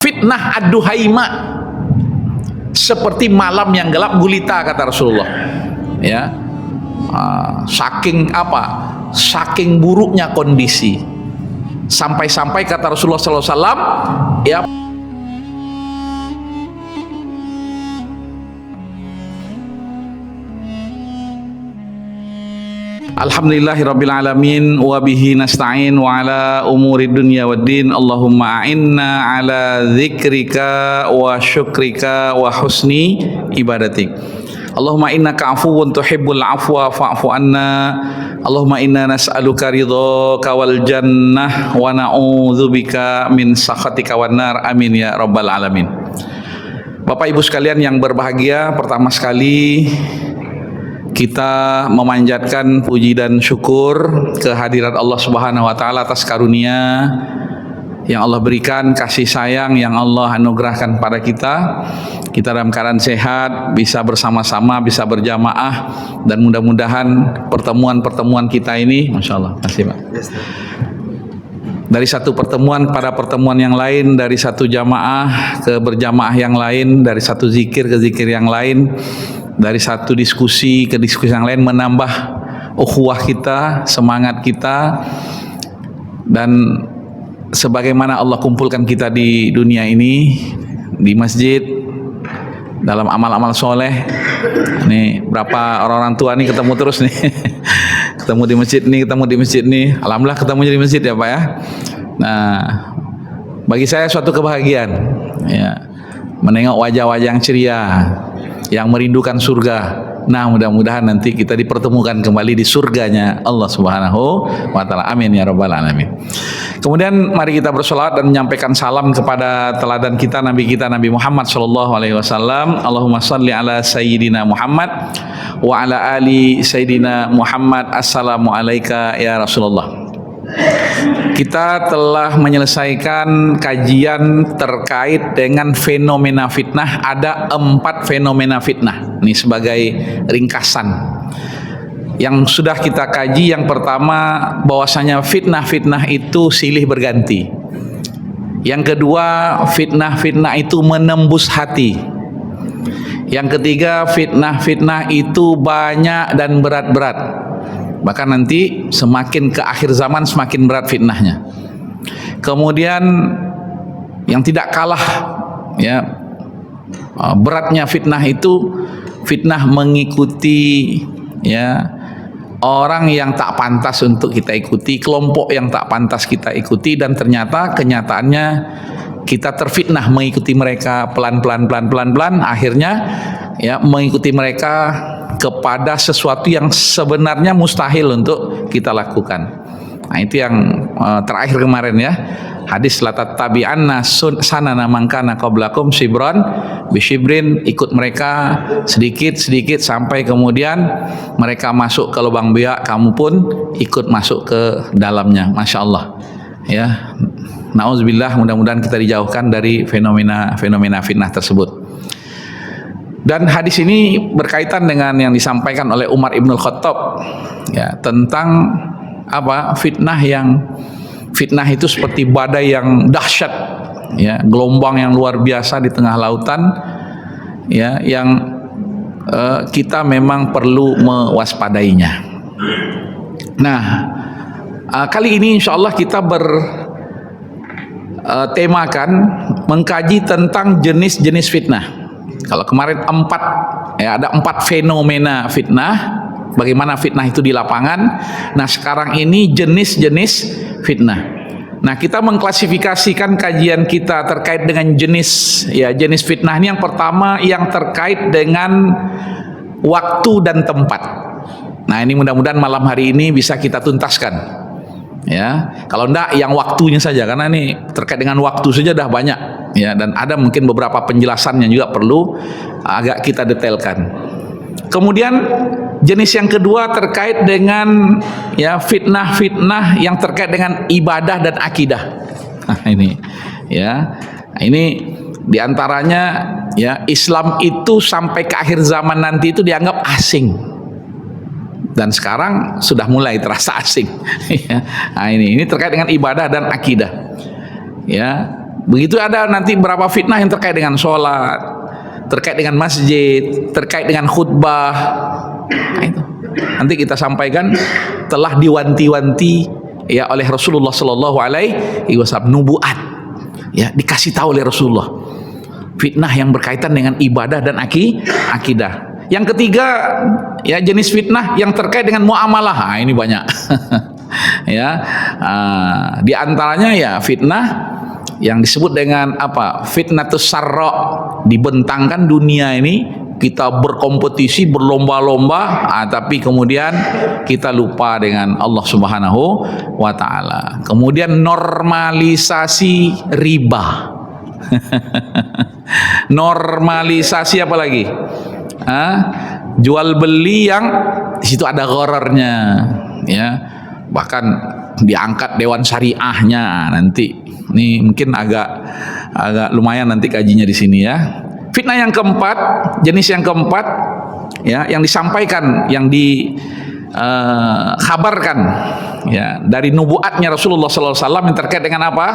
Fitnah ad-duhaima, seperti malam yang gelap gulita, kata Rasulullah. Ya, saking apa? Saking buruknya kondisi. Sampai-sampai kata Rasulullah SAW, ya, Alhamdulillahirabbil alamin wa bihi nasta'in wa ala umuri dunya waddin. Allahumma a'inna ala dzikrika wa syukrika wa husni ibadatik. Allahumma innaka afuwun tuhibbul afwa fa'fu anna. Allahumma inna nas'aluka ridhaka wal jannah wa na'udzubika min sakhatika wan nar. Amin ya rabbal alamin. Bapak Ibu sekalian yang berbahagia, pertama sekali kita memanjatkan puji dan syukur kehadirat Allah Subhanahu wa taala atas karunia yang Allah berikan, kasih sayang yang Allah anugerahkan pada kita. Kita dalam keadaan sehat, bisa bersama-sama, bisa berjamaah, dan mudah-mudahan pertemuan-pertemuan kita ini, Masya Allah, kasih Pak, dari satu pertemuan pada pertemuan yang lain, dari satu jamaah ke berjamaah yang lain, dari satu zikir ke zikir yang lain, dari satu diskusi ke diskusi yang lain, menambah ukhuwah kita, semangat kita. Dan sebagaimana Allah kumpulkan kita di dunia ini, di masjid, dalam amal-amal soleh. Ini berapa orang-orang tua nih ketemu terus nih ketemu di masjid nih, ketemu di masjid nih. Alhamdulillah ketemunya di masjid ya Pak ya. Nah, bagi saya suatu kebahagiaan ya, menengok wajah-wajah yang ceria, yang merindukan surga. Nah, mudah-mudahan nanti kita dipertemukan kembali di surganya Allah Subhanahu wa taala. Amin ya rabbal alamin. Kemudian mari kita bersolawat dan menyampaikan salam kepada teladan kita, Nabi Muhammad sallallahu alaihi wasallam. Allahumma shalli ala sayyidina Muhammad wa ala ali sayyidina Muhammad. Assalamu alayka ya Rasulullah. Kita telah menyelesaikan kajian terkait dengan fenomena fitnah. Ada 4 fenomena fitnah. Ini sebagai ringkasan yang sudah kita kaji. Yang pertama, bahwasanya fitnah-fitnah itu silih berganti. Yang kedua, fitnah-fitnah itu menembus hati. Yang ketiga, fitnah-fitnah itu banyak dan berat-berat. Bahkan nanti semakin ke akhir zaman semakin berat fitnahnya. Kemudian yang tidak kalah ya beratnya fitnah itu, fitnah mengikuti ya orang yang tak pantas untuk kita ikuti, kelompok yang tak pantas kita ikuti, dan ternyata kenyataannya kita terfitnah mengikuti mereka pelan-pelan, akhirnya ya mengikuti mereka kepada sesuatu yang sebenarnya mustahil untuk kita lakukan. Nah, itu yang terakhir kemarin ya, hadis la tattabi'anna sanana man kana qablakum shibran bisyibrin, ikut mereka sedikit-sedikit sampai kemudian mereka masuk ke lubang biak, kamu pun ikut masuk ke dalamnya. Masya Allah ya, na'udzubillah, mudah-mudahan kita dijauhkan dari fenomena fitnah tersebut. Dan hadis ini berkaitan dengan yang disampaikan oleh Umar Ibn Khattab ya, tentang apa? Fitnah itu seperti badai yang dahsyat ya, gelombang yang luar biasa di tengah lautan ya, yang kita memang perlu mewaspadainya. Nah, kali ini insya Allah kita bertemakan mengkaji tentang jenis-jenis fitnah. Kalau kemarin 4 ya, ada 4 fenomena fitnah, bagaimana fitnah itu di lapangan. Nah, sekarang ini jenis-jenis fitnah. Nah, kita mengklasifikasikan kajian kita terkait dengan jenis fitnah ini. Yang pertama yang terkait dengan waktu dan tempat. Nah, ini mudah-mudahan malam hari ini bisa kita tuntaskan. Ya, kalau enggak yang waktunya saja, karena ini terkait dengan waktu saja dah banyak ya, dan ada mungkin beberapa penjelasan yang juga perlu agak kita detailkan. Kemudian jenis yang kedua terkait dengan ya fitnah-fitnah yang terkait dengan ibadah dan akidah. Nah, ini ya, ini diantaranya ya, Islam itu sampai ke akhir zaman nanti itu dianggap asing. Dan sekarang sudah mulai terasa asing. Nah, ini terkait dengan ibadah dan akidah. Ya, Begitu ada nanti berapa fitnah yang terkait dengan sholat, terkait dengan masjid, terkait dengan khutbah. Nah, itu nanti kita sampaikan telah diwanti-wanti ya oleh Rasulullah Sallallahu Alaihi Wasallam, nubuat ya, dikasih tahu oleh Rasulullah fitnah yang berkaitan dengan ibadah dan akidah. Yang ketiga ya, jenis fitnah yang terkait dengan muamalah. Nah, ini banyak ya, di antaranya ya fitnah yang disebut dengan apa, fitnatus sarra, dibentangkan dunia ini kita berkompetisi berlomba-lomba, tapi kemudian kita lupa dengan Allah Subhanahu wa taala. Kemudian normalisasi riba. Normalisasi apa lagi? Jual beli yang di situ ada ghararnya ya. Bahkan diangkat dewan syariahnya nanti. Ini mungkin agak lumayan nanti kajinya di sini ya. Fitnah yang keempat, jenis yang keempat ya, yang disampaikan, yang dikhabarkan ya dari nubuatnya Rasulullah SAW yang terkait dengan apa?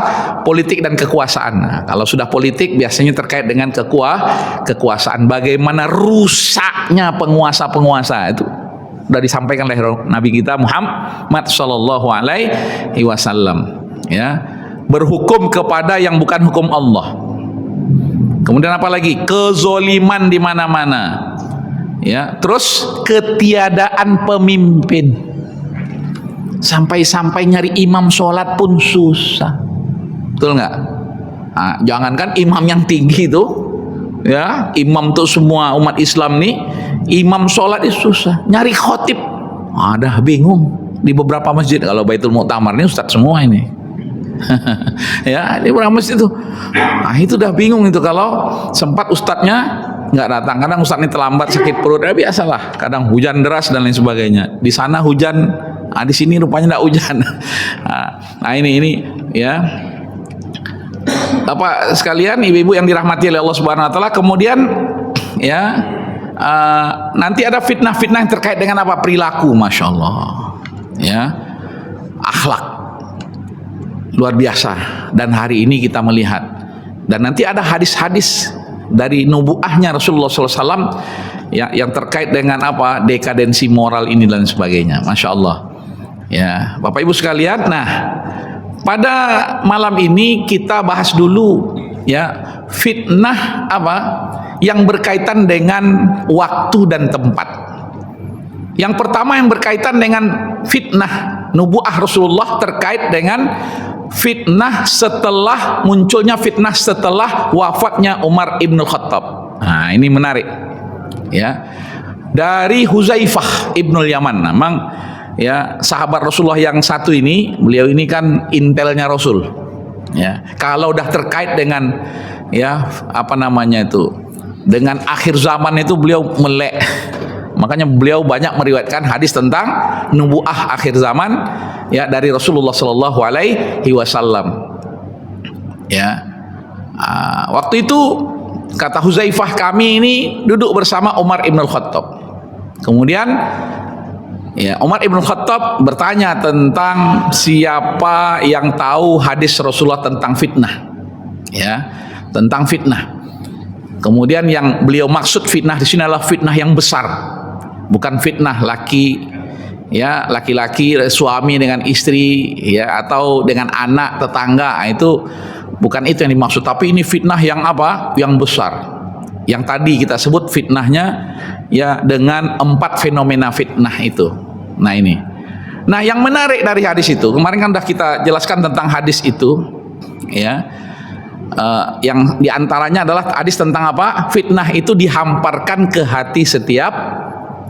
Politik dan kekuasaan. Nah, kalau sudah politik biasanya terkait dengan kekuasaan. Bagaimana rusaknya penguasa-penguasa itu sudah disampaikan oleh Nabi kita Muhammad Sallallahu Alaihi Wasallam ya. Berhukum kepada yang bukan hukum Allah. Kemudian apa lagi? Kezoliman di mana-mana. Ya, terus ketiadaan pemimpin. Sampai-sampai nyari imam sholat pun susah. Betul nggak? Nah, jangankan imam yang tinggi itu, ya, imam tuh semua umat Islam nih, imam sholat itu susah. Nyari khotib, ada bingung di beberapa masjid. Kalau Baitul Muktamar ini ustadz semua ini. Ya, ini berapa masjid itu? Nah, itu udah bingung itu kalau sempat ustadznya nggak datang. Kadang ustadznya terlambat, sakit perut, ya biasalah. Kadang hujan deras dan lain sebagainya. Di sana hujan, di sini rupanya nggak hujan. Nah ini ya, Bapak sekalian, ibu-ibu yang dirahmati oleh Allah Subhanahu Wa Taala. Kemudian ya, nanti ada fitnah-fitnah yang terkait dengan apa? Perilaku, masya Allah, ya, akhlak. Luar biasa. Dan hari ini kita melihat, dan nanti ada hadis-hadis dari nubuahnya Rasulullah SAW ya, yang terkait dengan apa, dekadensi moral ini dan sebagainya. Masya Allah ya, Bapak Ibu sekalian. Nah, pada malam ini kita bahas dulu ya, fitnah apa yang berkaitan dengan waktu dan tempat. Yang pertama yang berkaitan dengan fitnah nubuah Rasulullah terkait dengan fitnah setelah munculnya, fitnah setelah wafatnya Umar ibn Khattab. Nah, ini menarik ya, dari Huzaifah ibnul Yaman. Memang ya, sahabat Rasulullah yang satu ini, beliau ini kan intelnya Rasul ya. Kalau udah terkait dengan ya, apa namanya itu, dengan akhir zaman itu beliau melek. Makanya beliau banyak meriwayatkan hadis tentang nubuah akhir zaman ya dari Rasulullah Sallallahu Alaihi Wasallam. Ya, waktu itu kata Huzaifah, kami ini duduk bersama Umar ibn Khattab. Kemudian ya, Umar ibn Khattab bertanya tentang siapa yang tahu hadis Rasulullah tentang fitnah, ya, tentang fitnah. Kemudian yang beliau maksud fitnah di sini adalah fitnah yang besar. Bukan fitnah laki ya, laki-laki suami dengan istri ya, atau dengan anak tetangga, itu bukan itu yang dimaksud. Tapi ini fitnah yang apa? Yang besar. Yang tadi kita sebut fitnahnya ya dengan 4 fenomena fitnah itu. Nah ini. Nah, yang menarik dari hadis itu, kemarin kan sudah kita jelaskan tentang hadis itu ya. Yang diantaranya adalah hadis tentang apa? Fitnah itu dihamparkan ke hati setiap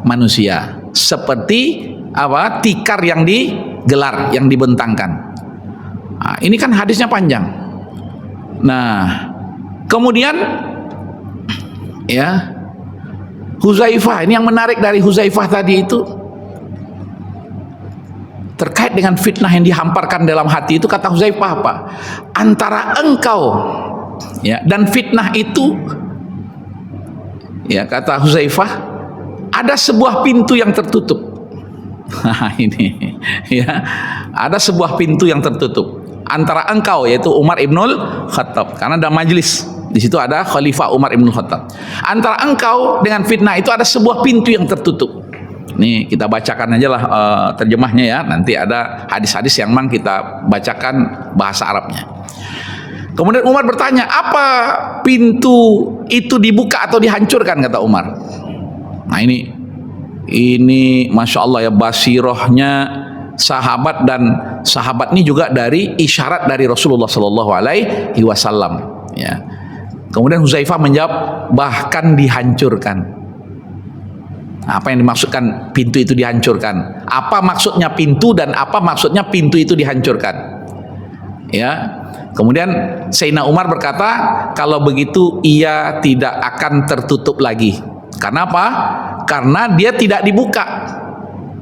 manusia seperti apa, tikar yang digelar, yang dibentangkan. Nah, ini kan hadisnya panjang. Nah, kemudian ya, Huzaifah, ini yang menarik dari Huzaifah tadi itu terkait dengan fitnah yang dihamparkan dalam hati itu. Kata Huzaifah apa? Antara engkau ya dan fitnah itu ya, kata Huzaifah, ada sebuah pintu yang tertutup. Nah, ini ya, ada sebuah pintu yang tertutup. antara engkau yaitu Umar Ibnul Khattab, karena ada majlis di situ, ada Khalifah Umar Ibnul Khattab. Antara engkau dengan fitnah itu ada sebuah pintu yang tertutup. Nih kita bacakan aja lah terjemahnya ya. Nanti ada hadis-hadis yang memang kita bacakan bahasa Arabnya. Kemudian Umar bertanya, apa pintu itu dibuka atau dihancurkan, kata Umar. Nah ini Masya Allah ya, basirohnya sahabat, dan sahabat ini juga dari isyarat dari Rasulullah Sallallahu Alaihi Wasallam ya. Kemudian Huzaifah menjawab, bahkan dihancurkan. Apa yang dimaksudkan pintu itu dihancurkan? Apa maksudnya pintu dan apa maksudnya pintu itu dihancurkan? Ya. Kemudian Sayyidina Umar berkata, kalau begitu ia tidak akan tertutup lagi. Karena apa? Karena dia tidak dibuka,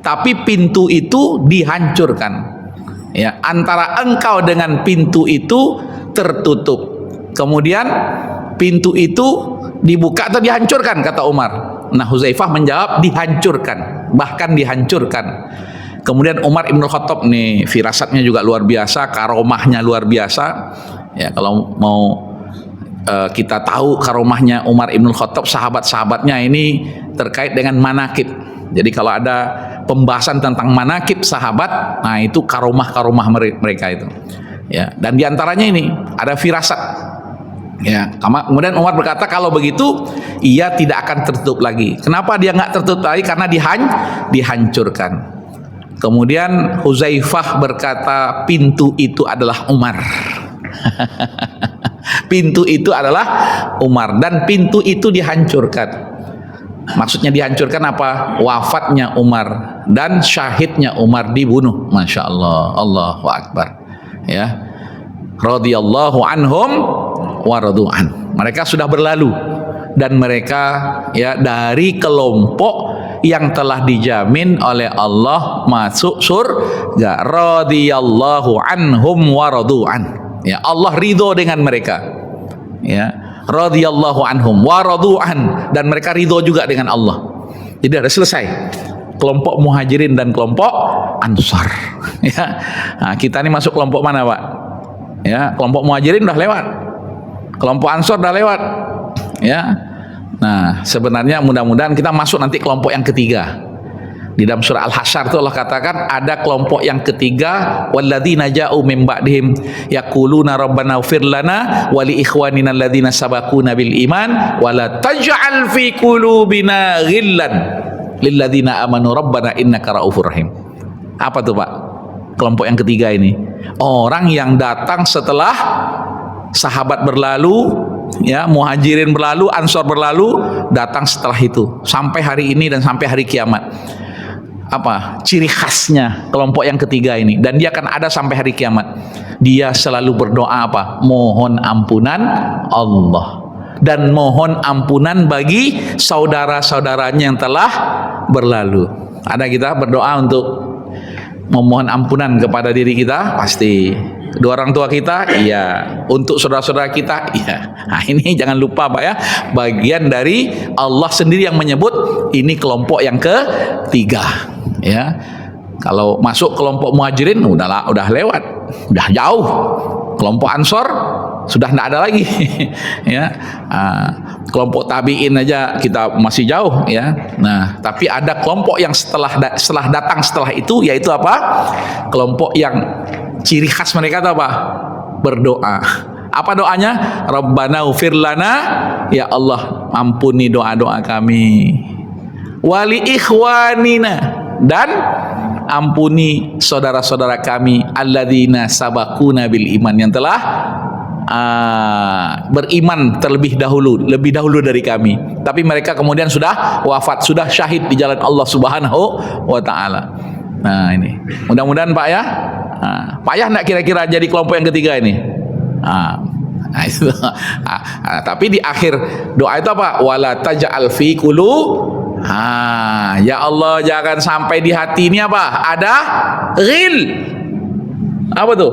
tapi pintu itu dihancurkan. Ya, antara engkau dengan pintu itu tertutup. Kemudian pintu itu dibuka atau dihancurkan, kata Umar. Nah, Huzaifah menjawab dihancurkan, bahkan dihancurkan. Kemudian Umar Ibn Khattab nih, firasatnya juga luar biasa, karomahnya luar biasa. Ya, kalau mau kita tahu karomahnya Umar Ibn Khattab, sahabat-sahabatnya ini terkait dengan manakib. Jadi kalau ada pembahasan tentang manakib sahabat, nah itu karomah-karomah mereka itu. Ya, dan diantaranya ini ada firasat. Ya, kemudian Umar berkata, kalau begitu ia tidak akan tertutup lagi. Kenapa dia nggak tertutup lagi? Karena dihancurkan. Kemudian Huzaifah berkata, pintu itu adalah Umar. Pintu itu adalah Umar, dan pintu itu dihancurkan. Maksudnya dihancurkan apa? Wafatnya Umar dan syahidnya Umar dibunuh. Masya Allah, Allahu Akbar. Ya, radhiyallahu anhum wa radu'an. Mereka sudah berlalu, dan mereka ya dari kelompok yang telah dijamin oleh Allah masuk surga. Radhiyallahu anhum wa radu'an. Ya, Allah ridho dengan mereka. Ya, radhiyallahu anhum wa radu'an, dan mereka ridho juga dengan Allah. Jadi ada selesai kelompok Muhajirin dan kelompok Ansar. Ya, nah, kita ini masuk kelompok mana, Pak? Ya, kelompok Muhajirin udah lewat, kelompok Ansar udah lewat. Ya, nah sebenarnya mudah-mudahan kita masuk nanti kelompok yang ketiga. Di dalam surah Al-Hasyr itu Allah katakan ada kelompok yang ketiga, walladzina ja'u min ba'dihim yaquluna rabbana ighfir lana wa li ikhwanina alladzina sabaquna bil iman wa la taj'al fi qulubina ghillan lil ladzina amanu rabbana innaka raufur rahim. Apa tuh, Pak? Kelompok yang ketiga ini orang yang datang setelah sahabat berlalu, ya, Muhajirin berlalu, Ansor berlalu, datang setelah itu sampai hari ini dan sampai hari kiamat. Apa ciri khasnya kelompok yang ketiga ini, dan dia akan ada sampai hari kiamat? Dia selalu berdoa apa? Mohon ampunan Allah dan mohon ampunan bagi saudara-saudaranya yang telah berlalu. Ada kita berdoa untuk memohon ampunan kepada diri kita, pasti. Dua orang tua kita, iya. Untuk saudara-saudara kita, iya. Nah ini jangan lupa, Pak ya, bagian dari Allah sendiri yang menyebut ini kelompok yang ketiga. Ya, kalau masuk kelompok Muhajirin udah lewat, udah jauh. Kelompok Ansor sudah tidak ada lagi. Ya, kelompok tabiin aja kita masih jauh, ya. Nah, tapi ada kelompok yang setelah datang setelah itu, yaitu apa? Kelompok yang ciri khas mereka itu apa? Berdoa. Apa doanya? Rabbana ighfir lana, ya Allah ampuni doa-doa kami. Wali ikhwanina, dan ampuni saudara-saudara kami alladzina sabaquna bil iman, yang telah beriman terlebih dahulu, lebih dahulu dari kami, tapi mereka kemudian sudah wafat, sudah syahid di jalan Allah Subhanahu wa taala. Nah, ini mudah-mudahan, Pak ya, payah enggak kira-kira jadi kelompok yang ketiga ini? Nah, itu. Tapi di akhir doa itu apa? Wala taj'al fi ya Allah, jangan sampai di hati ini apa? Ada ghil. Apa tuh?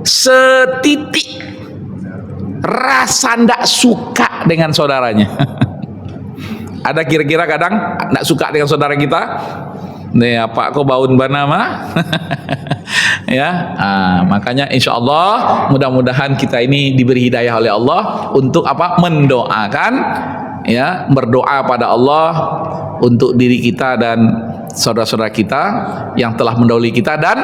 Setitik rasa ndak suka dengan saudaranya. Ada kira-kira kadang ndak suka dengan saudara kita? Nih apa kok baun banama? Ya, makanya insya Allah mudah-mudahan kita ini diberi hidayah oleh Allah untuk apa? Mendoakan, ya, berdoa pada Allah untuk diri kita dan saudara-saudara kita yang telah mendahului kita, dan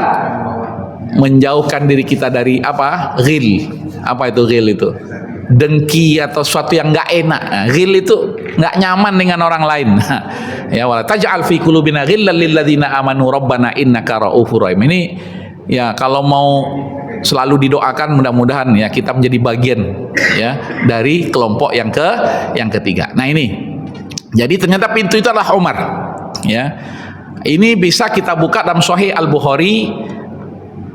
menjauhkan diri kita dari apa? Ghil. Apa itu ghil itu? Dengki atau sesuatu yang nggak enak. Ghil itu nggak nyaman dengan orang lain. Ya, wala taj'al fi qulubina ghillan lil ladzina amanu rabbana innaka ra'ufur rahim. Ini ya, kalau mau selalu didoakan, mudah-mudahan ya kita menjadi bagian ya dari kelompok yang ketiga. Nah ini, jadi ternyata pintu itu adalah Umar. Ya, ini bisa kita buka dalam Sahih Al Bukhari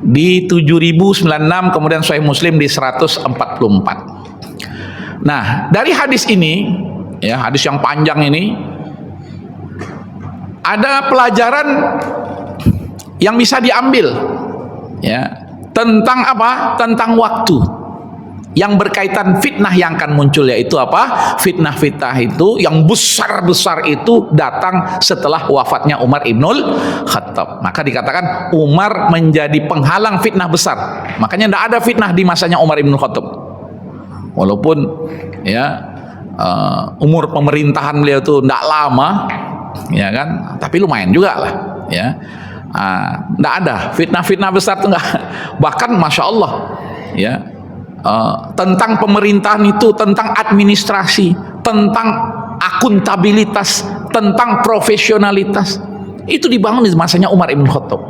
di 7096, kemudian Sahih Muslim di 144. Nah dari hadis ini, ya hadis yang panjang ini, ada pelajaran yang bisa diambil, ya, tentang apa? Tentang waktu yang berkaitan fitnah yang akan muncul, yaitu apa? Fitnah-fitnah itu yang besar-besar itu datang setelah wafatnya Umar Ibnul Khattab. Maka dikatakan Umar menjadi penghalang fitnah besar. Makanya tidak ada fitnah di masanya Umar Ibnul Khattab. Walaupun ya umur pemerintahan beliau itu tidak lama, ya kan? Tapi lumayan juga lah, ya. Tidak ada fitnah-fitnah besar itu enggak. Bahkan masya Allah, ya, tentang pemerintahan itu, tentang administrasi, tentang akuntabilitas, tentang profesionalitas, itu dibangun di masanya Umar Ibn Khattab.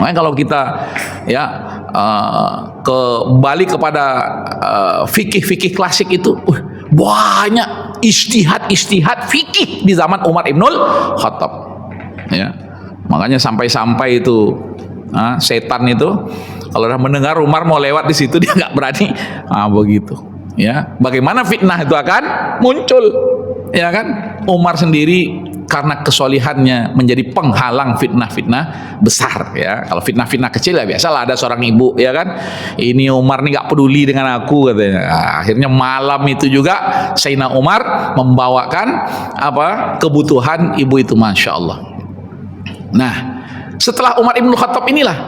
Makanya kalau kita ya kembali kepada fikih-fikih klasik itu, banyak istihad fikih di zaman Umar Ibn Khattab. Ya, makanya sampai-sampai itu setan itu kalau udah mendengar Umar mau lewat di situ, dia nggak berani. Begitu. Ya, bagaimana fitnah itu akan muncul, ya kan? Umar sendiri karena kesolihannya menjadi penghalang fitnah-fitnah besar, ya. Kalau fitnah-fitnah kecil ya biasalah, ada seorang ibu, ya kan, ini Umar nih nggak peduli dengan aku, katanya. Akhirnya malam itu juga Sayyidina Umar membawakan apa? Kebutuhan ibu itu, masya Allah. Nah, setelah Umar Ibn Khattab inilah,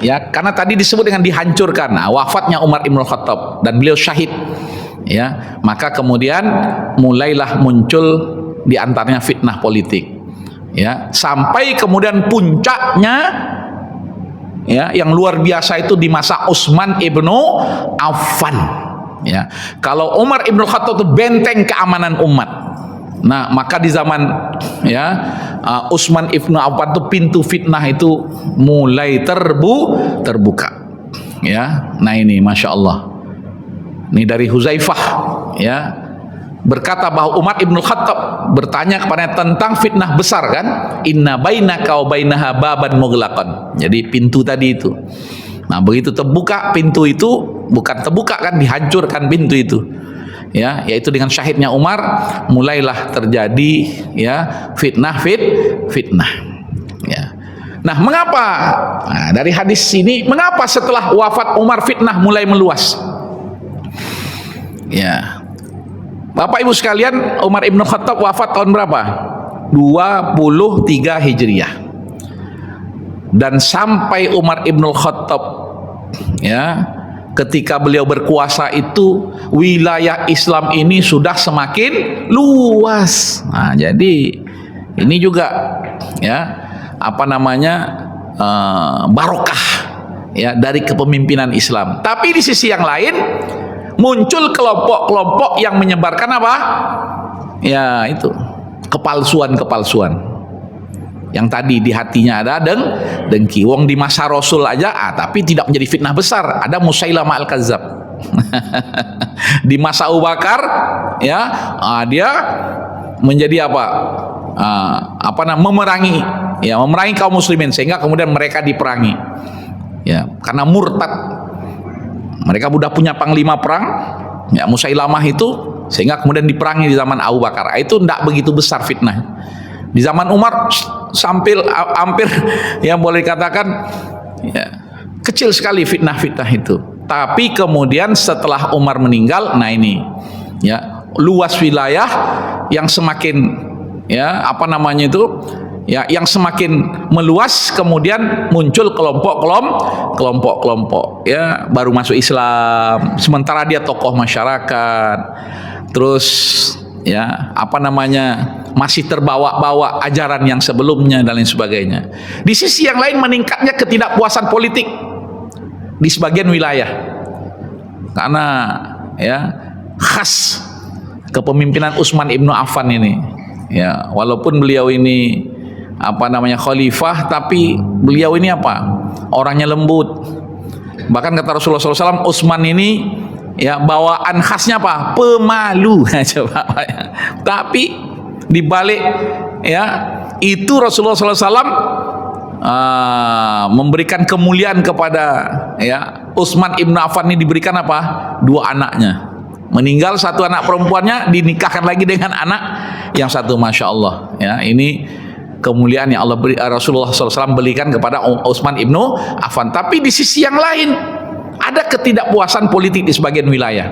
ya, karena tadi disebut dengan dihancurkan, wafatnya Umar Ibn Khattab dan beliau syahid, ya, maka kemudian mulailah muncul di antaranya fitnah politik, ya, sampai kemudian puncaknya, ya, yang luar biasa itu di masa Utsman Ibnu Affan, ya. Kalau Umar Ibn Khattab itu benteng keamanan umat, nah maka di zaman, ya, Utsman Ibnu Affan itu pintu fitnah itu mulai terbuka, ya. Nah ini masya Allah, ini dari Huzaifah, ya, berkata bahwa Umar Ibn Khattab bertanya kepadanya tentang fitnah besar, kan, inna bainaka wa bainaha baban mughlaqan. Jadi pintu tadi itu, nah begitu terbuka pintu itu, bukan terbuka kan, dihancurkan pintu itu, ya, yaitu dengan syahidnya Umar mulailah terjadi, ya, fitnah, ya. Nah mengapa? Nah, dari hadis ini, mengapa setelah wafat Umar fitnah mulai meluas? Ya, Bapak Ibu sekalian, Umar Ibn Khattab wafat tahun berapa? 23 Hijriah. Dan sampai Umar Ibn Khattab, ya, ketika beliau berkuasa itu wilayah Islam ini sudah semakin luas. Nah, jadi ini juga, ya, apa namanya, barokah, ya, dari kepemimpinan Islam. Tapi di sisi yang lain muncul kelompok-kelompok yang menyebarkan apa? Ya itu, kepalsuan yang tadi di hatinya ada dengki. Wong di masa Rasul aja, tapi tidak menjadi fitnah besar. Ada Musailamah Al-Kadzab. Di masa Abu Bakar, ya, dia menjadi apa? Memerangi, ya, memerangi kaum muslimin sehingga kemudian mereka diperangi, ya, karena murtad. Mereka sudah punya panglima perang, ya, Musailamah itu, sehingga kemudian diperangi di zaman Abu Bakar. Itu tidak begitu besar fitnah. Di zaman Umar hampir yang boleh dikatakan, ya, kecil sekali fitnah-fitnah itu. Tapi kemudian setelah Umar meninggal, nah ini, ya, luas wilayah yang semakin, ya, apa namanya itu, ya yang semakin meluas, kemudian muncul kelompok-kelompok ya baru masuk Islam, sementara dia tokoh masyarakat, terus ya apa namanya masih terbawa-bawa ajaran yang sebelumnya dan lain sebagainya. Di sisi yang lain meningkatnya ketidakpuasan politik di sebagian wilayah, karena ya khas kepemimpinan Utsman ibnu Affan ini, ya walaupun beliau ini apa namanya khalifah, tapi beliau ini apa, orangnya lembut. Bahkan kata Rasulullah SAW, Utsman ini ya bawaan khasnya apa, pemalu. Coba, tapi dibalik ya itu Rasulullah SAW memberikan kemuliaan kepada ya Utsman ibnu Affan ini, diberikan apa, 2 anaknya. Meninggal 1 anak perempuannya, dinikahkan lagi dengan anak yang 1, masya Allah ya. Ini kemuliaan yang Allah beri, Rasulullah SAW berikan kepada Utsman ibnu Affan. Tapi di sisi yang lain ada ketidakpuasan politik di sebagian wilayah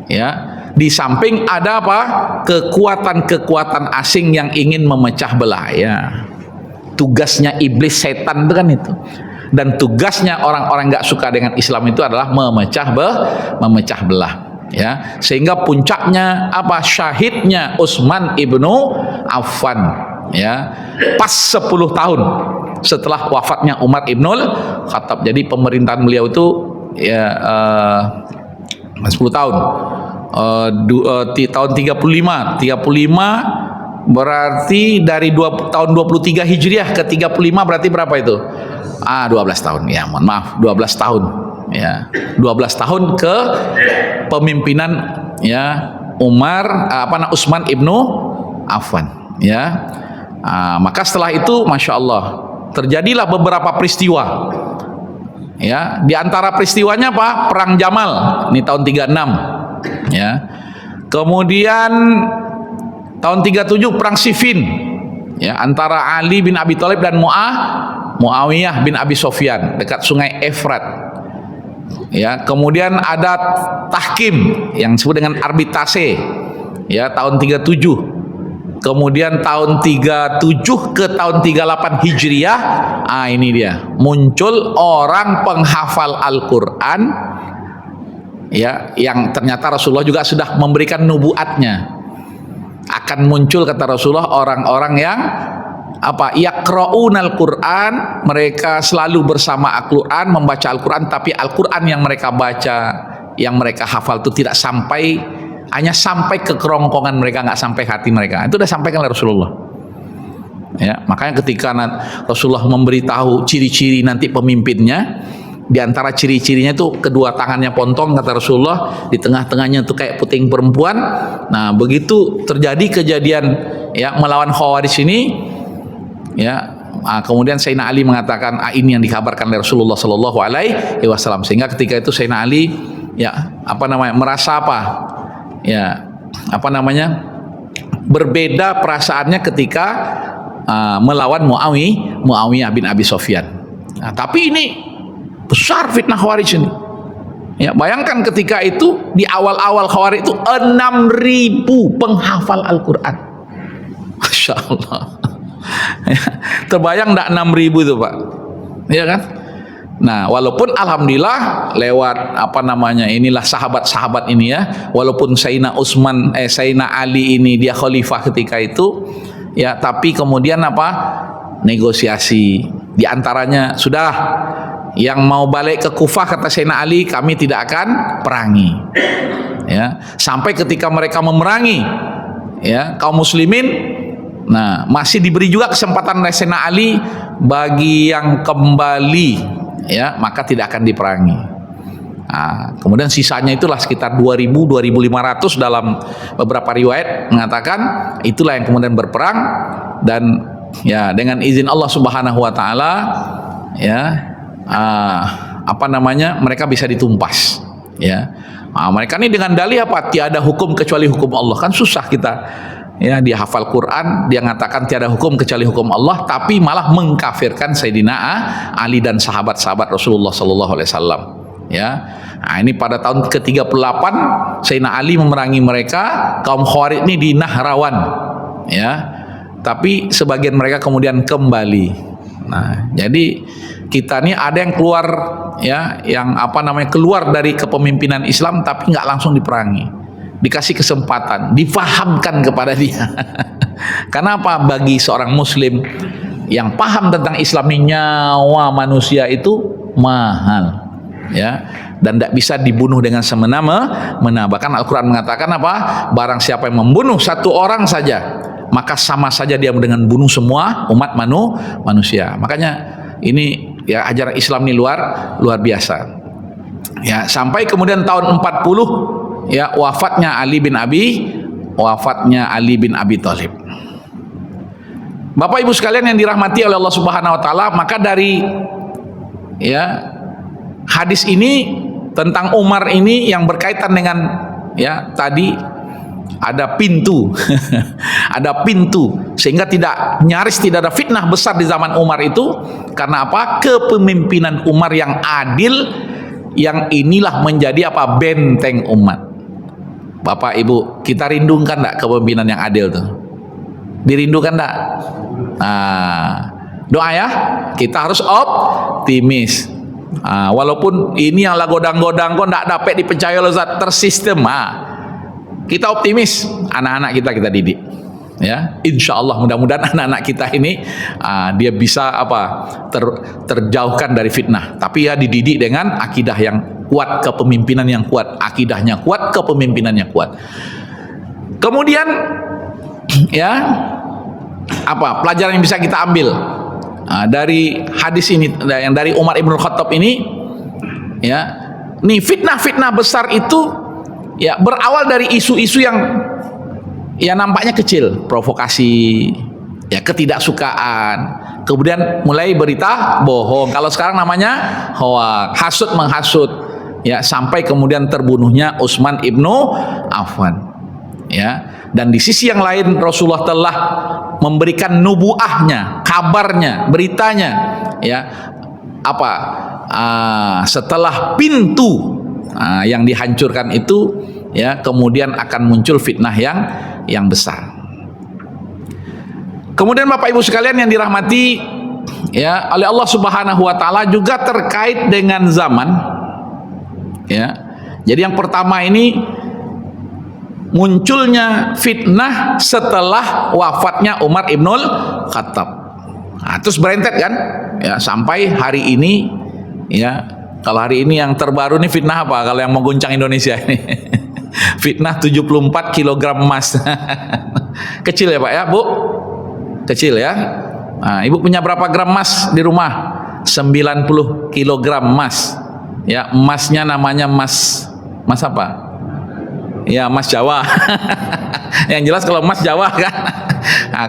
ya, di samping ada apa, kekuatan-kekuatan asing yang ingin memecah belah ya. Tugasnya iblis, setan itu kan itu, dan tugasnya orang-orang nggak suka dengan Islam itu adalah memecah belah ya, sehingga puncaknya apa, syahidnya Utsman ibnu Affan ya pas 10 tahun setelah wafatnya Umar ibnul Khattab. Jadi pemerintahan beliau itu ya 10 tahun, tahun 35 berarti dari tahun 23 Hijriah ke 35 berarti berapa itu? 12 tahun ya, mohon maaf, 12 tahun ya, 12 tahun ke pemimpinan ya Utsman ibnu Affan ya. Maka setelah itu masya Allah terjadilah beberapa peristiwa ya, di antara peristiwanya apa, perang Jamal ini tahun 36 ya, kemudian tahun 37 perang Siffin ya, antara Ali bin Abi Thalib dan Muawiyah bin Abi Sufyan dekat sungai Efrat ya. Kemudian ada tahkim yang disebut dengan arbitrase ya tahun 37. Kemudian tahun 37 ke tahun 38 Hijriah, ini dia muncul orang penghafal Al-Quran ya, yang ternyata Rasulullah juga sudah memberikan nubuatnya. Akan muncul kata Rasulullah orang-orang yang apa, yaqra'unal Quran, mereka selalu bersama Al-Quran, membaca Al-Quran, tapi Al-Quran yang mereka baca, yang mereka hafal itu tidak sampai, hanya sampai ke kerongkongan mereka, nggak sampai hati mereka. Itu udah sampaikan oleh Rasulullah ya. Makanya ketika Rasulullah memberitahu ciri-ciri nanti pemimpinnya, di antara ciri-cirinya itu kedua tangannya pontong kata Rasulullah, di tengah-tengahnya itu kayak puting perempuan. Nah begitu terjadi kejadian ya melawan Khawarij ini ya, kemudian Sayyidina Ali mengatakan ini yang dikabarkan oleh Rasulullah Shallallahu Alaihi Wasallam, sehingga ketika itu Sayyidina Ali ya apa namanya merasa apa ya apa namanya berbeda perasaannya ketika melawan Muawiyah bin Abi Sufyan. Nah, tapi ini besar fitnah Khawarij ini ya, bayangkan ketika itu di awal-awal Khawarij itu 6.000 penghafal Al-Quran, masya Allah. Terbayang enggak 6.000 itu Pak ya kan. Nah walaupun alhamdulillah lewat apa namanya inilah sahabat-sahabat ini ya, walaupun Sayyidina Ali ini dia khalifah ketika itu ya, tapi kemudian apa, negosiasi di antaranya, sudah yang mau balik ke Kufah kata Sayyidina Ali, kami tidak akan perangi ya, sampai ketika mereka memerangi ya kaum muslimin. Nah masih diberi juga kesempatan oleh Sayyidina Ali bagi yang kembali ya, maka tidak akan diperangi. Nah, kemudian sisanya itulah sekitar 2.000-2.500 dalam beberapa riwayat mengatakan itulah yang kemudian berperang, dan ya dengan izin Allah Subhanahu Wa Taala ya apa namanya mereka bisa ditumpas ya. Mereka ini dengan dalih apa, tiada hukum kecuali hukum Allah. Kan susah kita ya, dia hafal Quran, dia mengatakan tiada hukum kecuali hukum Allah, tapi malah mengkafirkan Sayyidina Ali dan sahabat-sahabat Rasulullah Sallallahu Alaihi Wasallam ya. Nah, ini pada tahun ke-38 Sayyidina Ali memerangi mereka kaum Khawarij ini di Nahrawan ya. tapi sebagian mereka kemudian kembali. Nah, jadi kita nih ada yang keluar, ya, yang keluar dari kepemimpinan Islam tapi nggak langsung diperangi, dikasih kesempatan, difahamkan kepada dia. Karena apa? Bagi seorang Muslim yang paham tentang Islam ini, nyawa manusia itu mahal, ya, dan tidak bisa dibunuh dengan semena-mena. Bahkan Al-Quran mengatakan apa? Barang siapa yang membunuh satu orang saja, maka sama saja dia dengan bunuh semua umat manusia. Makanya ini, ya, ajaran Islam ini luar biasa. Ya, sampai kemudian tahun 40, ya, wafatnya Ali bin Abi Thalib. Bapak Ibu sekalian yang dirahmati oleh Allah Subhanahu wa taala, maka dari, ya, hadis ini tentang Umar ini yang berkaitan dengan, ya, tadi ada pintu ada pintu sehingga nyaris tidak ada fitnah besar di zaman Umar itu. Karena apa? Kepemimpinan Umar yang adil, yang inilah menjadi apa? Benteng umat. Bapak Ibu, kita rindukan enggak kepemimpinan yang adil tuh? Dirindukan enggak? Doa, ya, kita harus optimis. Walaupun ini yang godang-godang kok enggak dapat dipercaya oleh Ustaz, tersistem. Kita optimis, anak-anak kita didik, ya, insya Allah mudah-mudahan anak-anak kita ini dia bisa terjauhkan dari fitnah, tapi ya dididik dengan akidah yang kuat, kepemimpinan yang kuat, akidahnya kuat, kepemimpinannya kuat. Kemudian, ya, pelajaran yang bisa kita ambil dari hadis ini, yang dari Umar ibn Khattab ini, ya, nih fitnah-fitnah besar itu, ya, berawal dari isu-isu yang, ya, nampaknya kecil, provokasi, ya, ketidaksukaan, kemudian mulai berita bohong, kalau sekarang namanya hoax, hasut menghasut, ya, sampai kemudian terbunuhnya Utsman ibnu Affan, ya. Dan di sisi yang lain Rasulullah telah memberikan nubuahnya, kabarnya, beritanya, ya, setelah pintu yang dihancurkan itu, ya, kemudian akan muncul fitnah yang besar. Kemudian Bapak Ibu sekalian yang dirahmati, ya, oleh Allah Subhanahu wa taala, juga terkait dengan zaman, ya. Jadi yang pertama ini munculnya fitnah setelah wafatnya Umar ibnul Khattab. Terus berentet kan, ya, sampai hari ini, ya. Kalau hari ini yang terbaru nih fitnah apa? Kalau yang mengguncang Indonesia ini fitnah 74 kg emas. Kecil ya Pak, ya Bu? Kecil, ya. Ibu punya berapa gram emas di rumah? 90 kg emas. Ya, emasnya namanya emas apa? Ya, emas Jawa. Yang jelas kalau emas Jawa kan.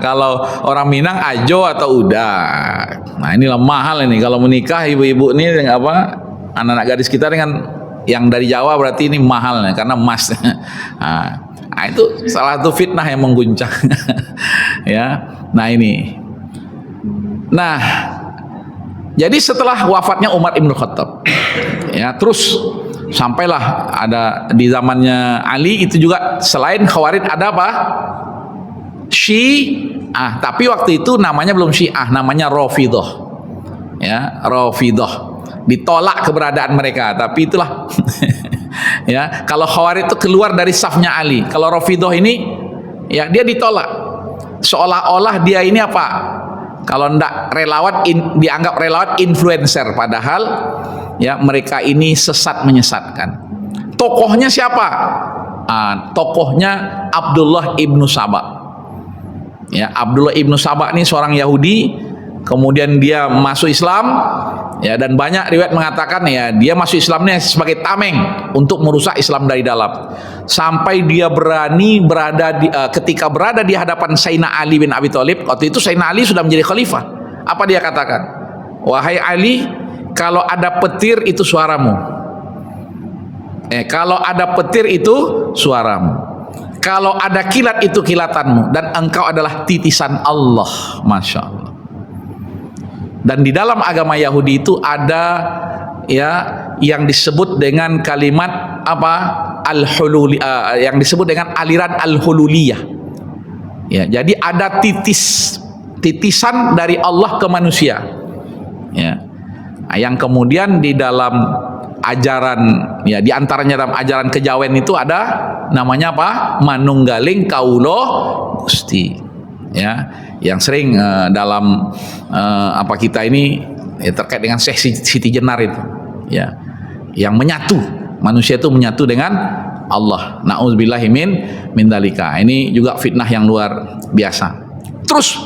Kalau orang Minang ajo atau udah. Nah, inilah mahal ini kalau menikah ibu-ibu ini dengan anak-anak gadis kita dengan yang dari Jawa, berarti ini mahal karena emas. Itu salah satu fitnah yang mengguncang. Ya. Nah, ini. Nah, jadi setelah wafatnya Umar ibn Khattab, ya, terus sampailah ada di zamannya Ali itu juga, selain Khawarij ada apa? Syiah, tapi waktu itu namanya belum Syiah, namanya Rafidhah. Ya, Rafidhah. Ditolak keberadaan mereka, tapi itulah. Ya, kalau Khawarij itu keluar dari safnya Ali. Kalau Rafidhah ini, ya, dia ditolak. Seolah-olah dia ini apa? Kalau ndak relawan, dianggap relawan influencer, padahal, ya, mereka ini sesat menyesatkan. Tokohnya siapa? Tokohnya Abdullah ibnu Saba. Ya, Abdullah ibnu Saba ini seorang Yahudi, kemudian dia masuk Islam, ya, dan banyak riwayat mengatakan, ya, dia masuk Islamnya sebagai tameng untuk merusak Islam dari dalam. Sampai dia berani ketika berada di hadapan Sayyidina Ali bin Abi Thalib, waktu itu Sayyidina Ali sudah menjadi khalifah. Apa dia katakan? Wahai Ali, kalau ada petir itu suaramu. Kalau ada petir itu suaramu. Kalau ada kilat itu kilatanmu, dan engkau adalah titisan Allah. Masya Allah. Dan di dalam agama Yahudi itu ada, ya, yang disebut dengan kalimat apa? Al-hululi, yang disebut dengan aliran al-hululiyah. Ya, jadi ada titisan dari Allah ke manusia. Ya. Yang kemudian di dalam ajaran, ya di antaranya dalam ajaran kejawen itu ada namanya apa? Manunggaling Kaulo Gusti. Ya, yang sering dalam apa kita ini ya, terkait dengan Syekh Siti Jenar itu. Ya. Yang menyatu, manusia itu menyatu dengan Allah. Nauzubillahi min dzalika. Ini juga fitnah yang luar biasa. Terus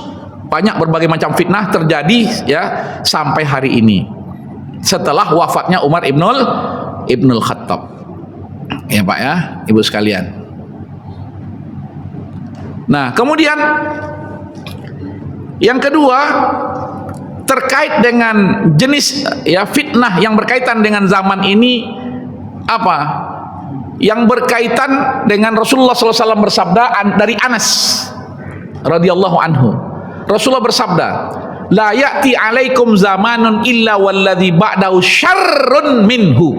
banyak berbagai macam fitnah terjadi ya sampai hari ini. Setelah wafatnya Umar Ibnul Khattab. Ya Pak ya, Ibu sekalian. Nah, kemudian yang kedua terkait dengan jenis ya fitnah yang berkaitan dengan zaman ini apa? Yang berkaitan dengan Rasulullah SAW bersabda dari Anas radhiyallahu anhu. Rasulullah bersabda, la ya'ti alaikum zamanun illa walladhi ba'dahu syarrun minhu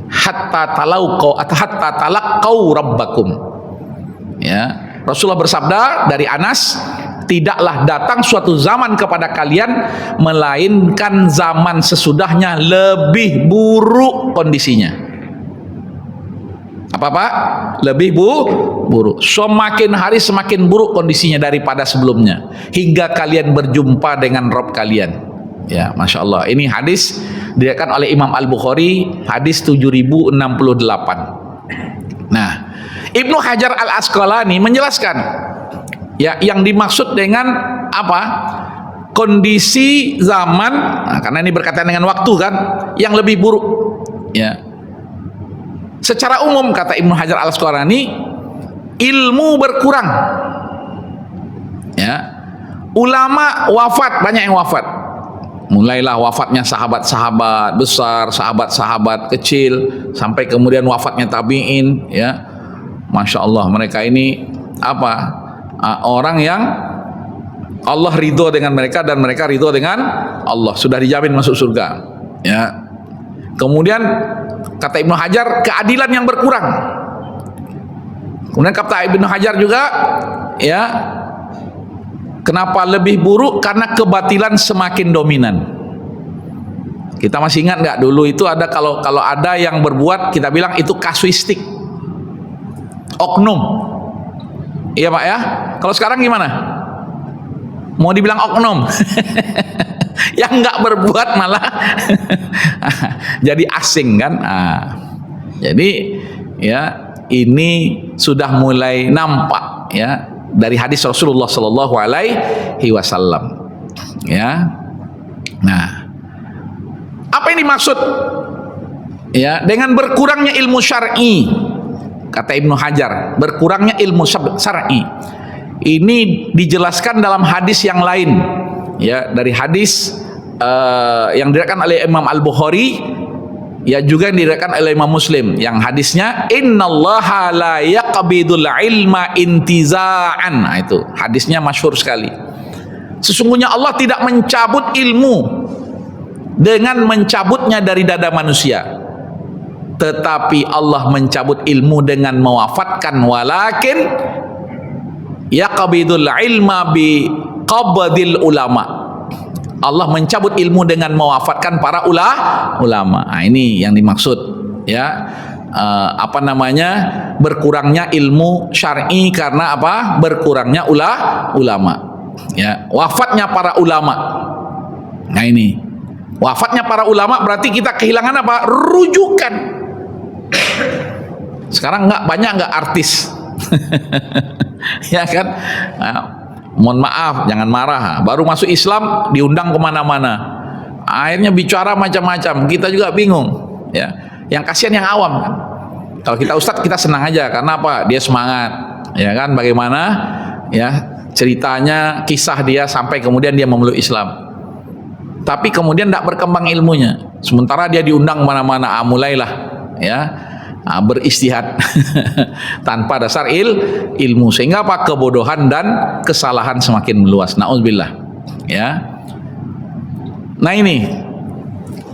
hatta talaqqau rabbakum. Ya, Rasulullah bersabda dari Anas, tidaklah datang suatu zaman kepada kalian melainkan zaman sesudahnya lebih buruk kondisinya. Apa Pak? Lebih buruk. Semakin hari semakin buruk kondisinya daripada sebelumnya, hingga kalian berjumpa dengan Rabb kalian. Ya, Masya Allah. Ini hadis diriwayatkan oleh Imam Al-Bukhari, hadis 7068. Nah, Ibnu Hajar Al-Asqalani menjelaskan ya yang dimaksud dengan apa? Kondisi zaman, nah, karena ini berkaitan dengan waktu kan, yang lebih buruk. Ya. Secara umum kata Ibnu Hajar Al-Asqalani, ilmu berkurang. Ya. Ulama wafat, banyak yang wafat. Mulailah wafatnya sahabat-sahabat besar, sahabat-sahabat kecil, sampai kemudian wafatnya tabi'in, ya. Masya Allah, mereka ini apa? Orang yang Allah ridho dengan mereka dan mereka ridho dengan Allah, sudah dijamin masuk surga. Ya. Kemudian kata Ibnu Hajar, keadilan yang berkurang. Kemudian kata Ibnu Hajar juga, ya, kenapa lebih buruk? Karena kebatilan semakin dominan. Kita masih ingat nggak dulu itu ada kalau ada yang berbuat, kita bilang itu kasuistik, oknum. Iya Pak ya. Kalau sekarang gimana? Mau dibilang oknum? Yang nggak berbuat malah jadi asing kan. Jadi ya ini sudah mulai nampak ya dari hadis Rasulullah Shallallahu Alaihi Wasallam. Ya, nah apa yang dimaksud ya dengan berkurangnya ilmu syar'i? Kata Ibnu Hajar, berkurangnya ilmu syar'i ini dijelaskan dalam hadis yang lain. Ya, dari hadis yang diriwayatkan oleh Imam Al-Bukhari, ya juga yang diriwayatkan oleh Imam Muslim, yang hadisnya innallaha la yaqbidul ilma intiza'an. Nah, itu hadisnya masyhur sekali. Sesungguhnya Allah tidak mencabut ilmu dengan mencabutnya dari dada manusia, tetapi Allah mencabut ilmu dengan mewafatkan. Walakin yaqbidul ilma bi qabdil ulama. Allah mencabut ilmu dengan mewafatkan para ulama. Nah, ini yang dimaksud ya. Apa namanya? Berkurangnya ilmu syar'i karena apa? Berkurangnya ulama. Ya, wafatnya para ulama. Nah, ini. Wafatnya para ulama berarti kita kehilangan apa? Rujukan. Sekarang banyak nggak artis? Ya kan? Nah, mohon maaf, jangan marah. Baru masuk Islam diundang kemana-mana, akhirnya bicara macam-macam. Kita juga bingung. Ya, yang kasihan yang awam kan. Kalau kita ustadz kita senang aja karena apa? Dia semangat. Ya kan? Bagaimana? Ya ceritanya, kisah dia sampai kemudian dia memeluk Islam. Tapi kemudian tidak berkembang ilmunya. Sementara dia diundang kemana-mana. Mulailah ya. Beristihad tanpa dasar ilmu, sehingga apa? Kebodohan dan kesalahan semakin meluas. Nauzubillah ya. Nah ini,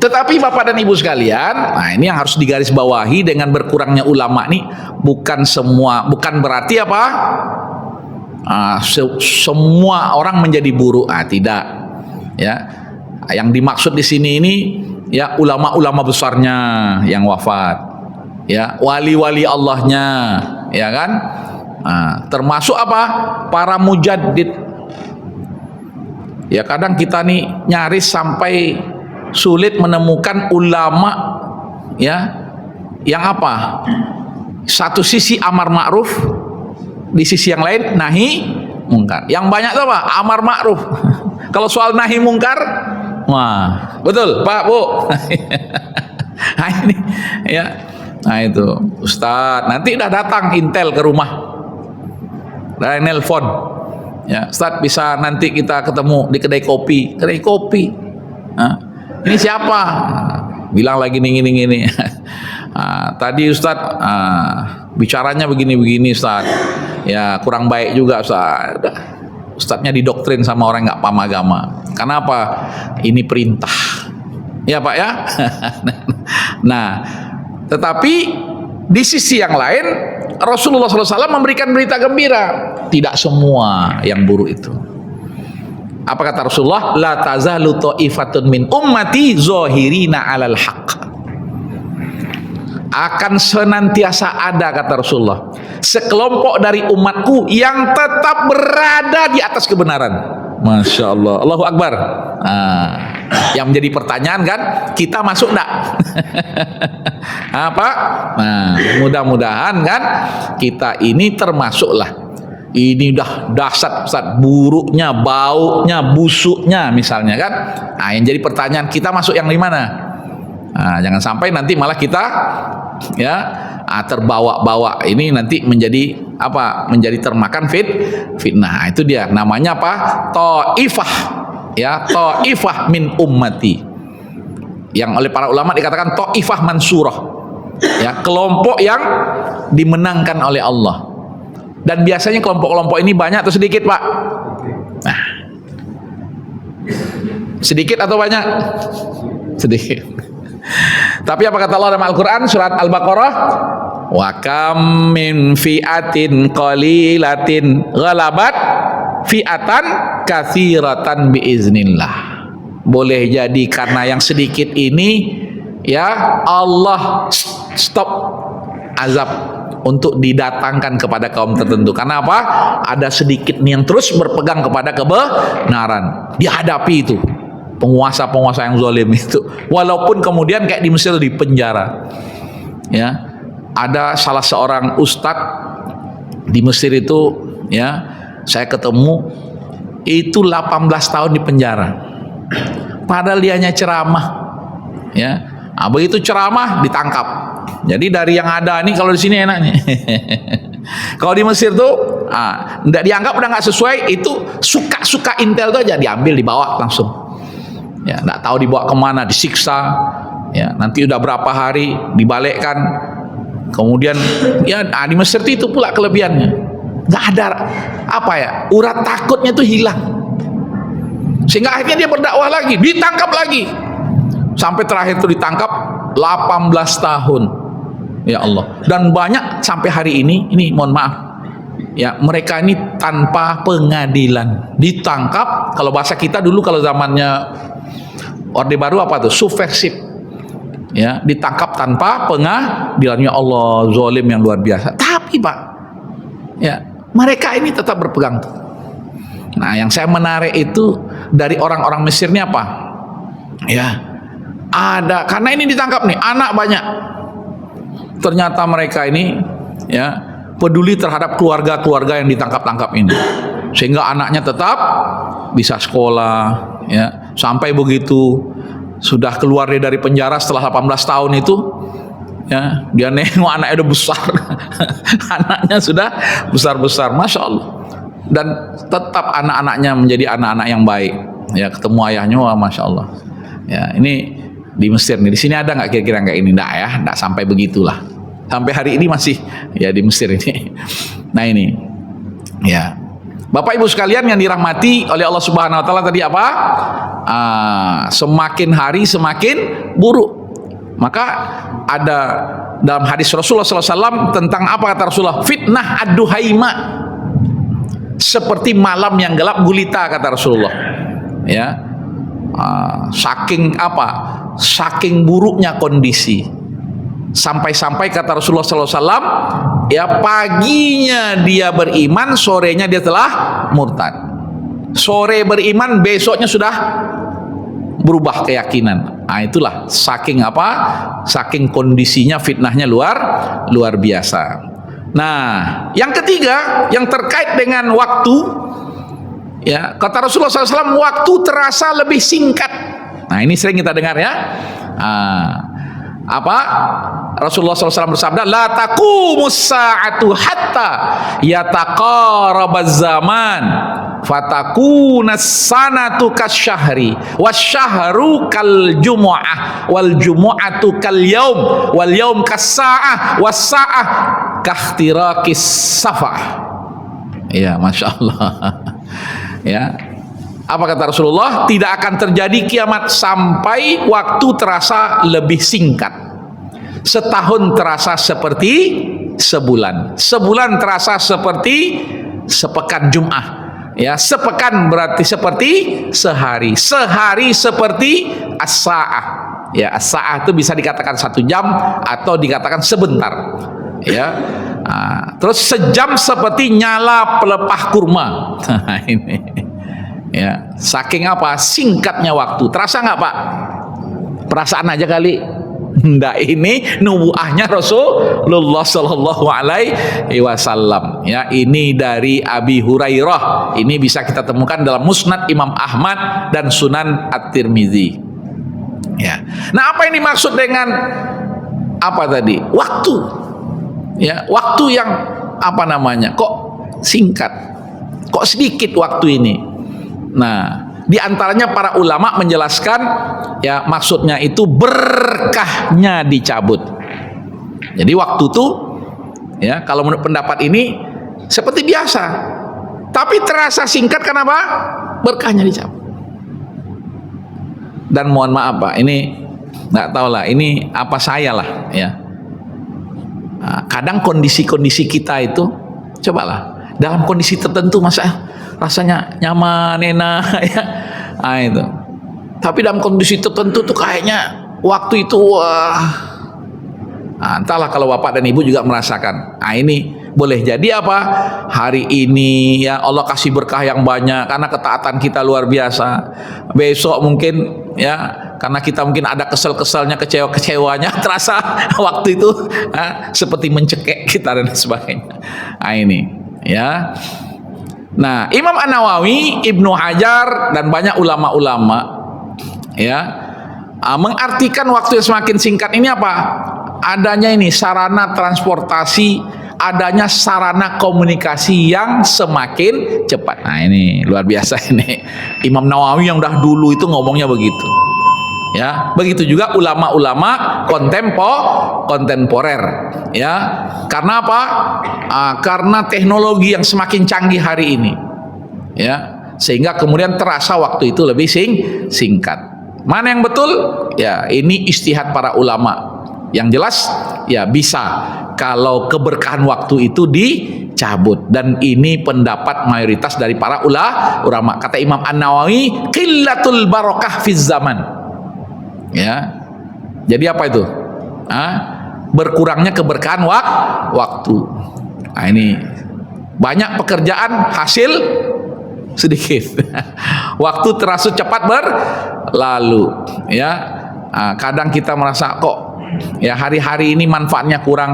tetapi Bapak dan Ibu sekalian, nah ini yang harus digarisbawahi dengan berkurangnya ulama nih, bukan berarti apa? semua orang menjadi buruk. Tidak. Ya. Yang dimaksud di sini ini ya ulama-ulama besarnya yang wafat. Ya, wali-wali Allahnya, ya kan? Termasuk apa? Para mujaddid. Ya, kadang kita nih nyaris sampai sulit menemukan ulama ya yang apa? Satu sisi amar ma'ruf, di sisi yang lain nahi mungkar. Yang banyak tuh apa? Amar ma'ruf. Kalau soal nahi mungkar, wah, betul, Pak, Bu. Nah, ini ya. Nah, itu, Ustadz, nanti udah datang Intel ke rumah. Udah nelpon. Ya, Ustadz, bisa nanti kita ketemu di kedai kopi. Kedai kopi. Nah, ini siapa? Bilang lagi gini. Tadi Ustadz bicaranya begini Ustadz. Ya, kurang baik juga Ustadz. Ustadznya didoktrin sama orang nggak paham agama. Kenapa? Ini perintah. Ya Pak ya. Nah, tetapi di sisi yang lain Rasulullah SAW memberikan berita gembira. Tidak semua yang buruk itu. Apa kata Rasulullah? La tazalu ta'ifatun min ummati zahirina 'alal haqq. Akan senantiasa ada, kata Rasulullah, sekelompok dari umatku yang tetap berada di atas kebenaran. Masya Allah, Allahu Akbar. Yang menjadi pertanyaan kan, kita masuk enggak? Apa? Nah, mudah-mudahan kan kita ini termasuklah. Ini udah dahsyat, Ustaz, buruknya, baunya, busuknya misalnya kan. Nah, yang jadi pertanyaan, kita masuk yang di mana? Nah, jangan sampai nanti malah kita ya terbawa-bawa ini nanti menjadi apa? Menjadi termakan fitnah. Itu dia namanya apa? Taifah. Ya, taifah min ummati. Yang oleh para ulama dikatakan taifah mansurah. Ya, kelompok yang dimenangkan oleh Allah. Dan biasanya kelompok-kelompok ini banyak atau sedikit, Pak? Nah, sedikit atau banyak? Sedikit. Tapi apa kata Allah dalam Al-Quran surat Al-Baqarah? Wa kam min fi'atin qalilatin ghalabat fi'atan katsiratan biiznillah. Boleh jadi karena yang sedikit ini ya Allah stop azab untuk didatangkan kepada kaum tertentu. Karena apa? Ada sedikit nih yang terus berpegang kepada kebenaran. Dihadapi itu penguasa-penguasa yang zalim itu. Walaupun kemudian kayak di Mesir di penjara. Ya. Ada salah seorang ustadz di Mesir itu ya, saya ketemu itu 18 tahun di penjara. Padahal dianya ceramah. Ya. Nah, begitu ceramah ditangkap. Jadi dari yang ada nih kalau di sini enak nih. Kalau di Mesir tuh nggak dianggap udah nggak sesuai, itu suka-suka Intel tuh aja diambil dibawa langsung. Ya, nggak tahu dibawa kemana, disiksa. Ya, nanti udah berapa hari dibalikkan. Kemudian ya di Mesir itu pula kelebihannya. Nggak ada apa ya, urat takutnya tuh hilang. Sehingga akhirnya dia berdakwah lagi, ditangkap lagi. Sampai terakhir tuh ditangkap 18 tahun. Ya Allah. Dan banyak sampai hari ini mohon maaf. Ya, mereka ini tanpa pengadilan. Ditangkap, kalau bahasa kita dulu kalau zamannya Orde Baru apa tuh? Subversif. Ya, ditangkap tanpa pengadilan. Ya Allah, zalim yang luar biasa. Tapi Pak, ya, mereka ini tetap berpegang. Nah, yang saya menarik itu dari orang-orang Mesir ini apa? Ya, ada, karena ini ditangkap nih, anak banyak. Ternyata mereka ini ya peduli terhadap keluarga-keluarga yang ditangkap-tangkap ini, sehingga anaknya tetap bisa sekolah. Ya, sampai begitu sudah keluar dari penjara setelah 18 tahun itu, ya dia nengok anaknya udah besar. Anaknya sudah besar-besar, masya Allah. Dan tetap anak-anaknya menjadi anak-anak yang baik. Ya, ketemu ayahnya, wah, masya Allah. Ya, ini di Mesir nih. Di sini ada nggak kira-kira kayak ini? Nggak ya, nggak sampai begitulah. Sampai hari ini masih ya di Mesir ini. Nah ini, ya Bapak Ibu sekalian yang dirahmati oleh Allah Subhanahu Wa Taala, tadi apa? Semakin hari semakin buruk. Maka ada dalam hadis Rasulullah SAW tentang apa kata Rasulullah? Fitnah ad-duhaima. seperti malam yang gelap gulita, kata Rasulullah. Ya, saking apa? Saking buruknya kondisi. Sampai-sampai kata Rasulullah SAW, ya paginya dia beriman, sorenya dia telah murtad. Sore beriman, besoknya sudah berubah keyakinan. Nah, itulah saking apa? Saking kondisinya, fitnahnya luar biasa. Nah, yang ketiga yang terkait dengan waktu, ya kata Rasulullah SAW, waktu terasa lebih singkat. Nah, ini sering kita dengar ya. Apa? Rasulullah SAW bersabda, la taqumus sa'atu hatta yataqarabaz zaman fatakunas sanatu kasyahri wasyahru kal jumu'ah wal jumu'atu kal yaum wal yaum kas-sa'ah was sa'ah kahtirakis safah. Ya, Masya Allah. Ya, apa kata Rasulullah? Tidak akan terjadi kiamat sampai waktu terasa lebih singkat. Setahun terasa seperti sebulan. Sebulan terasa seperti sepekan Jum'ah. Ya, sepekan berarti seperti sehari. Sehari seperti as-sa'ah. Ya, as-sa'ah itu bisa dikatakan 1 jam atau dikatakan sebentar. Ya. Terus sejam seperti nyala pelepah kurma. Nah, ini. Ya, saking apa? Singkatnya waktu. Terasa nggak, Pak? Perasaan aja kali. Nggak, ini nubuahnya Rasulullah Shallallahu Alaihi Wasallam. Ya, ini dari Abi Hurairah. Ini bisa kita temukan dalam Musnad Imam Ahmad dan Sunan At-Tirmizi. Ya. Nah, apa yang dimaksud dengan apa tadi? Waktu. Ya, waktu yang apa namanya? Kok singkat? Kok sedikit waktu ini? Nah, di antaranya para ulama menjelaskan, ya maksudnya itu berkahnya dicabut. Jadi waktu itu, ya kalau menurut pendapat ini seperti biasa, tapi terasa singkat. Kenapa? Berkahnya dicabut. Dan mohon maaf, Pak, ini nggak tahu lah, ini apa saya lah, ya. Nah, kadang kondisi-kondisi kita itu, cobalah dalam kondisi tertentu masa rasanya nyaman, enak, ya. Nah, itu. Tapi dalam kondisi tertentu tuh kayaknya waktu itu wah. Nah, entahlah kalau Bapak dan Ibu juga merasakan. Nah, ini boleh jadi apa? Hari ini ya Allah kasih berkah yang banyak karena ketaatan kita luar biasa. Besok mungkin ya karena kita mungkin ada kesel-keselnya, kecewa-kecewanya, terasa waktu itu seperti mencekik kita dan sebagainya. Nah, ini ya. Nah, Imam An-Nawawi, Ibnu Hajar dan banyak ulama-ulama ya mengartikan waktu yang semakin singkat ini apa? Adanya ini sarana transportasi, adanya sarana komunikasi yang semakin cepat. Nah, ini luar biasa ini. Imam Nawawi yang udah dulu itu ngomongnya begitu. Ya, begitu juga ulama-ulama kontemporer, ya. Karena apa? Karena teknologi yang semakin canggih hari ini, ya, sehingga kemudian terasa waktu itu lebih singkat. Mana yang betul? Ya, ini ijtihad para ulama. Yang jelas, ya bisa kalau keberkahan waktu itu dicabut, dan ini pendapat mayoritas dari para ulama. Kata Imam An-Nawawi, qillatul barakah fiz zaman. Ya, jadi apa itu? Berkurangnya keberkahan waktu. Nah, ini banyak pekerjaan, hasil sedikit. Waktu terasa cepat berlalu. Ya, kadang kita merasa kok ya hari-hari ini manfaatnya kurang,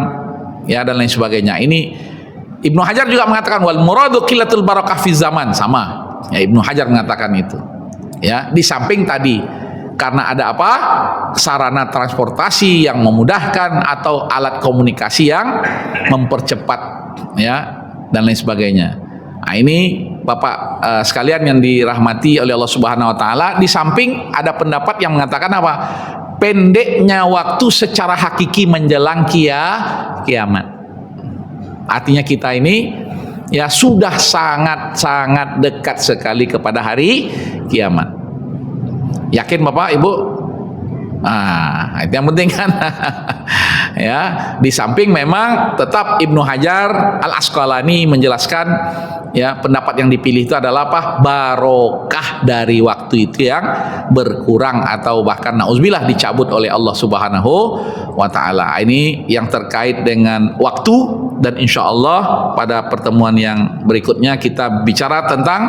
ya, dan lain sebagainya. Ini Ibnu Hajar juga mengatakan wal muradu qillatul barakah fi zaman, sama. Ya, Ibnu Hajar mengatakan itu. Ya, di samping tadi karena ada apa? Sarana transportasi yang memudahkan atau alat komunikasi yang mempercepat, ya, dan lain sebagainya. Nah, ini Bapak sekalian yang dirahmati oleh Allah Subhanahu wa taala, di samping ada pendapat yang mengatakan apa? Pendeknya waktu secara hakiki menjelang kiamat. Artinya kita ini ya sudah sangat-sangat dekat sekali kepada hari kiamat. Yakin Bapak, Ibu? Itu yang penting kan. Ya, di samping memang tetap Ibnu Hajar Al-Asqalani menjelaskan, ya, pendapat yang dipilih itu adalah apa? Barokah dari waktu itu yang berkurang atau bahkan nauzubillah dicabut oleh Allah Subhanahu wa taala. Ini yang terkait dengan waktu, dan insya Allah pada pertemuan yang berikutnya kita bicara tentang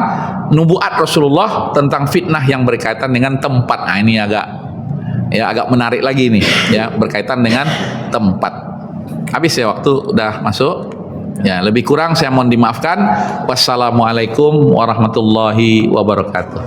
nubuat Rasulullah tentang fitnah yang berkaitan dengan tempat. Ini agak menarik lagi nih, ya, berkaitan dengan tempat. Habis ya, waktu udah masuk. Ya, lebih kurang saya mohon dimaafkan. Wassalamualaikum warahmatullahi wabarakatuh.